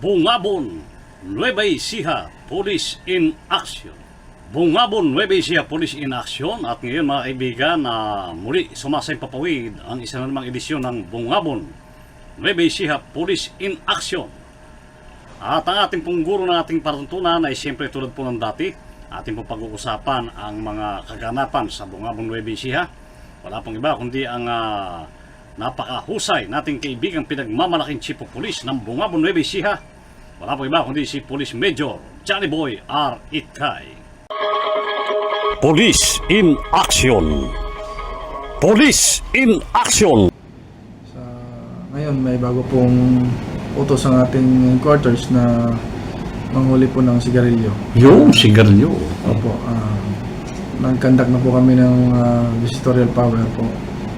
Bungabon, Nueva Ecija, Police in Action. Bungabon, Nueva Ecija, Police in Action. At ngayon mga kaibigan, muli sumasay papawid ang isa na namang edisyon ng Bungabon, Nueva Ecija, Police in Action. At ang ating pong guro ng ating patuntunan ay siyempre tulad po ng dati, ating pong pag-uusapan ang mga kaganapan sa Bungabon, Nueva Ecija. Wala pong iba kundi ang napakahusay nating kaibigang pinagmamalaking Chief of Police ng Bungabon, Nueva Ecija. Wala pong iba kundi si Police Major Johnny Boy R. Itkay. Police in Action. Police in Action. Ngayon may bago pong utos ang ating quarters na manghuli po ng sigarilyo. Yung sigarilyo. Opo, nag-conduct na po kami ng visitorial power po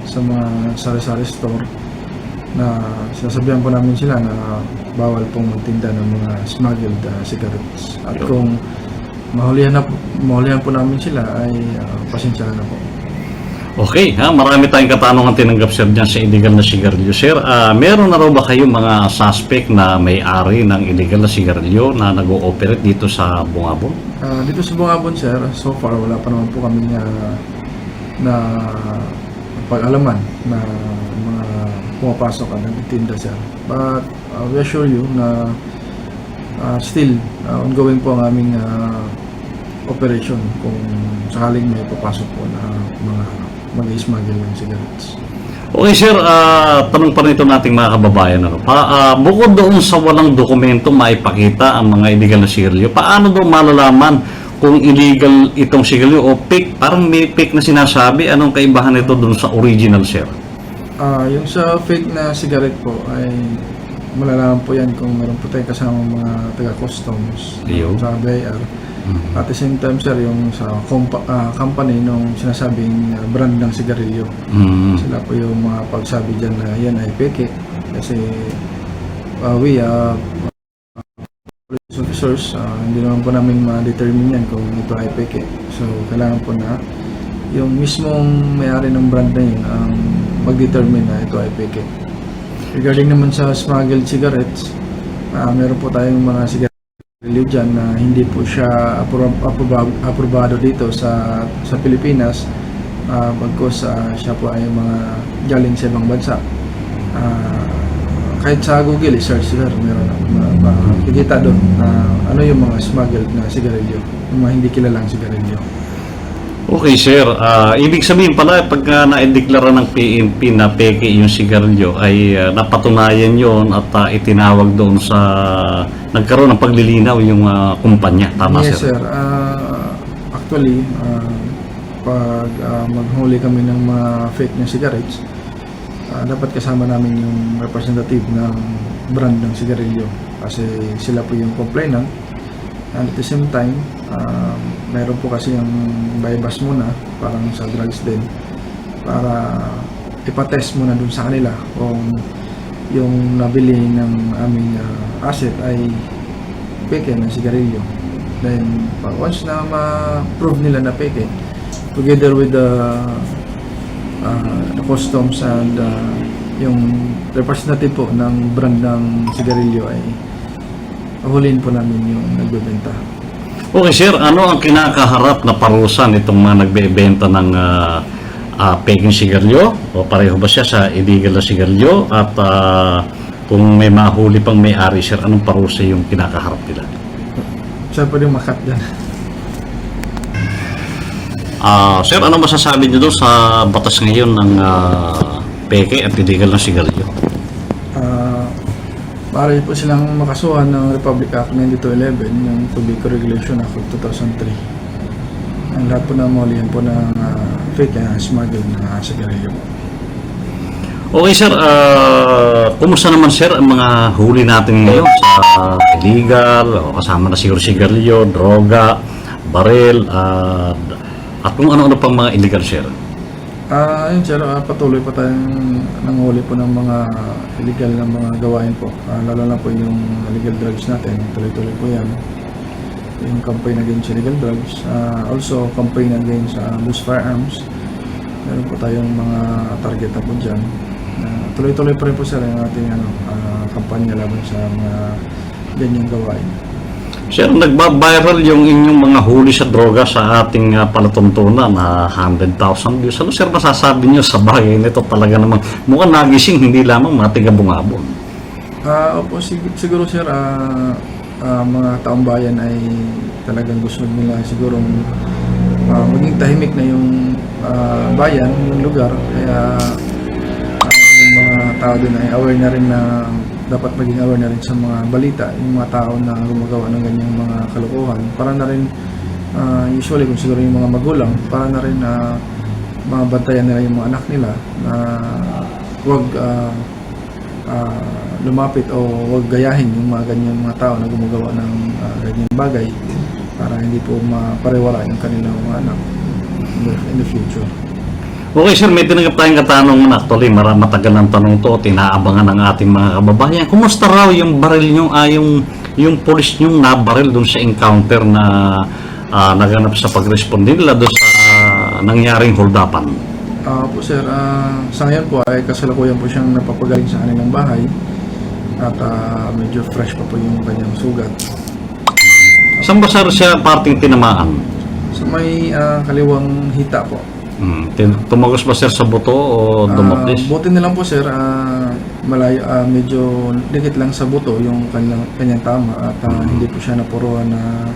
sa mga sari-sari store na sinasabihan po namin sila na bawal pong magtinda ng mga smuggled cigarettes. At kung mahulihan po namin sila ay pasensyahan na po. Okay, marami tayong katanungan tinanggap sir dyan sa illegal na sigarilyo. Sir, meron na raw ba kayong mga suspect na may-ari ng illegal na sigarilyo na nag-ooperate dito sa Bungabon? Dito sa Bungabon sir, so far wala pa naman po kami na pag-alaman na mga pumapasok at nagtitinda sir. But we assure you na still ongoing po ang aming operation kung sakaling may papasok po na mga mag-smuggle ng cigarettes. Okay sir, tanong pa rin ito nating mga kababayan. Bukod doon sa walang dokumento maipakita ang mga illegal na sigarilyo, paano daw malalaman kung illegal itong sigarilyo o fake? Parang may fake na sinasabi. Anong kaibahan nito doon sa original sir? Yung sa fake na cigarette po ay malalaman po yan kung meron po tayong kasama mga taga-customs sa BIR. At the same time sir, yung sa company nung sinasabing brand ng sigarilyo, sila po yung mga pagsabi dyan na yan ay peke. Kasi we police officers, hindi naman po namin ma-determine yan kung ito ay peke. So kailangan po na yung mismong may-ari ng brand na yun ang mag-determine na ito ay peke. Regarding naman sa smuggled cigarettes, meron po tayong mga cigarettes dyan na hindi po siya aprobado dito sa Pilipinas, bagkus siya po ay mga galing sa ibang bansa. Kahit sa Google search sir, meron makikita doon na ano yung mga smuggled na sigarilyo, yung mga hindi kilalang sigarilyo. Okay sir, ibig sabihin pala pagka na-deklara ng PNP na peke yung sigarilyo ay napatunayan yon at itinawag doon sa nagkaroon ng paglilinaw yung kumpanya, tama yes, sir? Actually, pag maghuli kami ng mga fake na cigarettes, dapat kasama namin yung representative ng brand ng sigarilyo kasi sila po yung complainant. And at the same time, mayroon po kasi yung bypass muna, parang sa drugs din, para ipatest muna dun sa kanila kung yung nabili ng aming asset ay peke ng sigarilyo. Then, once na ma-prove nila na peke, together with the customs and yung representative po ng brand ng sigarilyo ay huliin po namin yung nagbebenta. Okay sir, ano ang kinakaharap na parusa nitong mga nagbebenta ng peking sigarilyo? O pareho ba siya sa illegal na sigarilyo? At kung may mahuli pang may-ari sir, anong parusa yung kinakaharap nila? Siya pwede makat dyan. Sir, ano masasabi niyo doon sa batas ngayon ng peke at illegal na sigarilyo? Para po silang makasuhan ng Republic Act 9211, yung Tobacco Regulation Act of 2003. Ang lahat po na mahulihan po ng fake smuggled na sigarilyo. Okay sir, kumusta naman sir ang mga huli natin ngayon sa illegal, o kasama na siguro sigarilyo, droga, baril, at kung ano-ano pang mga illegal sir? Yun sir, patuloy pa tayong nanghuli po ng mga illegal na mga gawain po. Lalo na po yung illegal drugs natin, tuloy-tuloy po yan. Yung campaign against illegal drugs, also campaign against loose firearms. Meron po tayong mga target na po dyan. Tuloy-tuloy pa rin po sir yung ating kampanya laban sa mga ganyang gawain. Sir, nagba-viral yung inyong mga huli sa droga sa ating palatuntunan na 100,000 views. Ano sir masasabi niyo sa bagay nito? Talaga namang mukhang nagising, hindi lamang mga tiga-bungabon. Opo, siguro sir, mga taong bayan ay talagang gusto nila sigurong maging tahimik na yung bayan, yung lugar. Kaya yung mga tao din ay aware na rin na dapat maging aware na rin sa mga balita, yung mga tao na gumagawa ng ganyang mga kalokohan. Para na rin, usually kung siguro yung mga magulang, para na rin mabantayan nila yung mga anak nila na huwag lumapit o huwag gayahin yung mga ganyang mga tao na gumagawa ng ganyang bagay para hindi po maparewala yung kanilang mga anak in the future. Okay sir, may tinanggap tayong katanungan. Actually, matagal ng tanong to, tinaabangan ng ating mga kababayan. Kumusta raw yung baril nyo, yung police nyo nabaril dun sa encounter na naganap sa pag-respond nila dun sa nangyaring holdapan? Po sir, sa ngayon po ay kasalukuyan po siyang napapagaling sa kanilang bahay at medyo fresh pa po yung kanyang sugat. Saan ba sir siya parting tinamaan? Sa may kaliwang hita po. Tumagos ba sir sa buto o dumapis? Buti na lang po sir, malayo, medyo dikit lang sa buto yung kanyang tama at hindi po siya napuruan na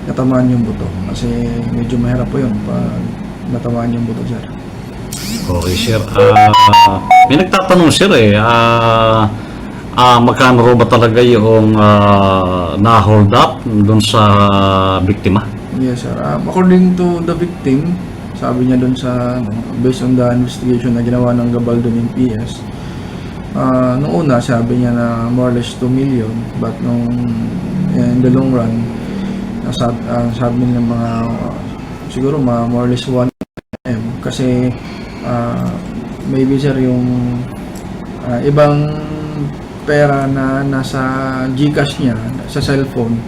natamaan yung buto kasi medyo mahirap po yun pag natamaan yung buto sir. Okay sir, may nagtatanong sir magkano raw ba talaga yung na-hold up dun sa biktima? Yes sir, according to the victim, sabi niya doon sa based on the investigation na ginawa ng Gabaldon NPS, noong una sabi niya na more or less 2 million, but in the long run sabi niya mga siguro more or less 1 M kasi maybe sir yung ibang pera na nasa GCash niya sa cellphone,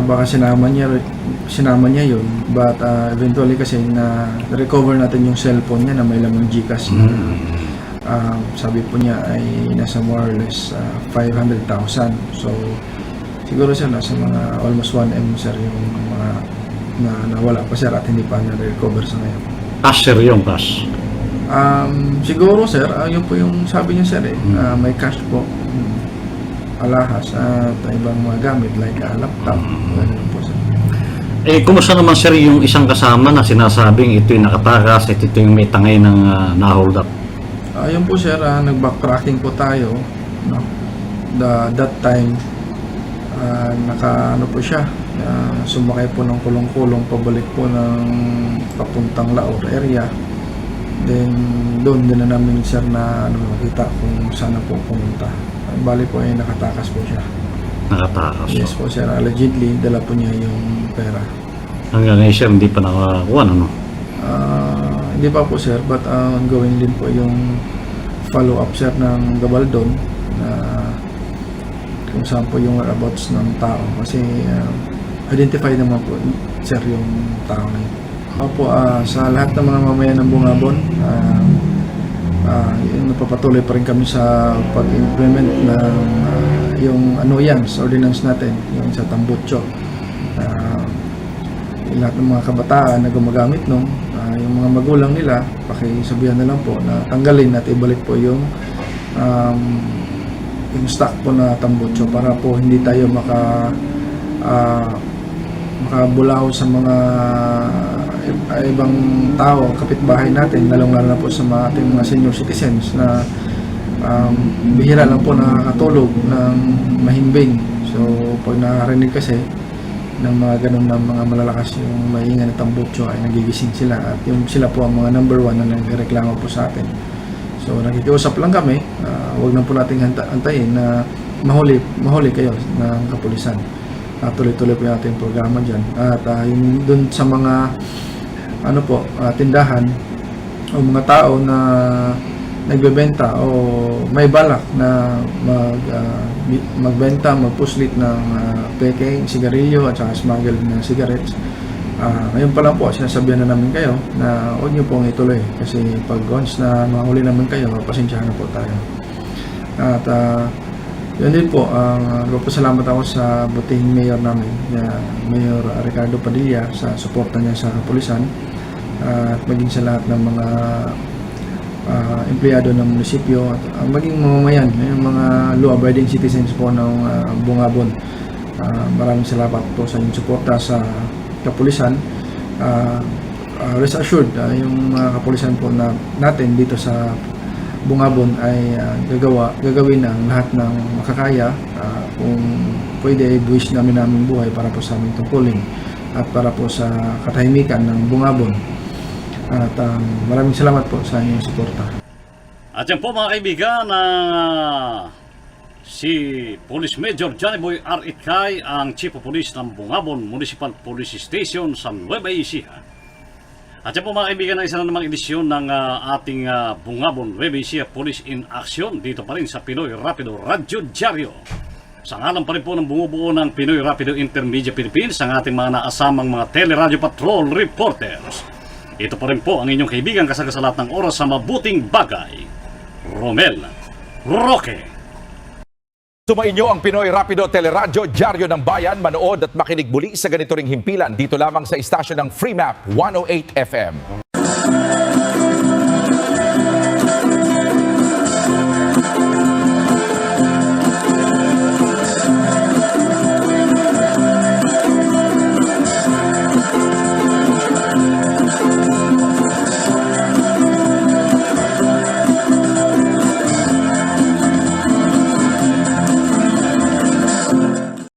baka sinama niya yun, but eventually kasi na recover natin yung cellphone niya na may lamang GCash niya. Sabi po niya ay nasa more or less 500,000. So siguro siya nasa mga almost 1M sir yung mga na nawala pa sir at hindi pa na-recover sa ngayon. Cash sir yung cash? Siguro sir, yun po yung sabi niya sir may cash po, alahas at ibang mga gamit like laptop, ganun po sir. Kumusta naman sir yung isang kasama na sinasabing ito'y nakatakas at ito yung may tangay ng na-hold up? Yun po sir, nag-backtracking po tayo, no? That time naka po siya, sumakay po ng kulong-kulong pabalik po ng papuntang Laor area. Then doon din na namin sir na makita kung saan na po pumunta. Bali po ay nakatakas po siya. Nakatakas? Yes po sir, allegedly dala po niya yung pera. Hanggang ngayon sir hindi pa nakakuha, ano? Hindi pa po sir, but ongoing din po yung follow up sir ng Gabaldon na kung saan po yung whereabouts ng tao kasi identify naman po sir yung tao na yun. Opo, sa lahat ng mga mamayan ng Bungabon, napapatuloy pa rin kami sa pag-implement ng yung ordinance natin, yung sa Tambutso. Lahat ng mga kabataan na gumagamit yung mga magulang nila, pakisabihan na lang po na tanggalin at ibalik po yung stock po na Tambutso para po hindi tayo makabulaw sa mga ibang tao, kapitbahay natin, lalong-lalo na po sa ating mga senior citizens na bihira lang po nakakatulog ng mahimbing. So pag nakarinig kasi ng mga ganun na mga malalakas yung maingay na Tambutso ay nagigising sila at yung sila po ang mga number 1 na nagreklamo po sa atin. So nakikiusap lang kami, huwag na po nating antayin na mahuli kayo ng kapulisan. Tuloy-tuloy po yung ating programa dyan. At yung dun sa mga tindahan o mga tao na nagbebenta o may balak na magbenta, magpuslit ng peke, sigarilyo at saka smuggle ng cigarettes, ngayon pa lang po sinasabihan na namin kayo na huwag nyo pong ituloy kasi pag once na mahuli naman kayo, pasensyahan na po tayo. At Yun din po, nagpapasalamat ako sa butihing mayor namin, Mayor Ricardo Padilla, sa suporta niya sa kapulisan at maging sa lahat ng mga empleyado ng munisipyo at maging mamamayan, yung mga law-abiding citizens po ng Bungabon. Maraming salamat po sa inyong suporta sa kapulisan. Rest assured, yung mga kapulisan po natin dito sa Bungabon ay gagawin ang lahat ng makakaya, kung pwede buwis namin buhay para po sa aming tungkulin at para po sa katahimikan ng Bungabon. At maraming salamat po sa inyong suporta. At yan po mga kaibigan, si Police Major Johnny Boy R. Itkay, ang Chief of Police ng Bungabon Municipal Police Station sa Nueva Ecija. At yan po mga kaibigan, isa na namang edisyon ng ating Bungabon Nueva Ecija Police in Action dito pa rin sa Pinoy Rapido Radyo Diaryo. Sa ngalan pa rin po ng bumubuo ng Pinoy Rapido Intermedia Philippines, ang ating mga naasamang mga teleradyo patrol reporters. Ito pa rin po ang inyong kaibigan kasagasalat ng oras sa mabuting bagay, Romel Roque. Sumainyo ang Pinoy Rapido Teleradyo Diaryo ng Bayan. Manood at makinig muli sa ganito ring himpilan dito lamang sa istasyon ng Free Map 108 FM.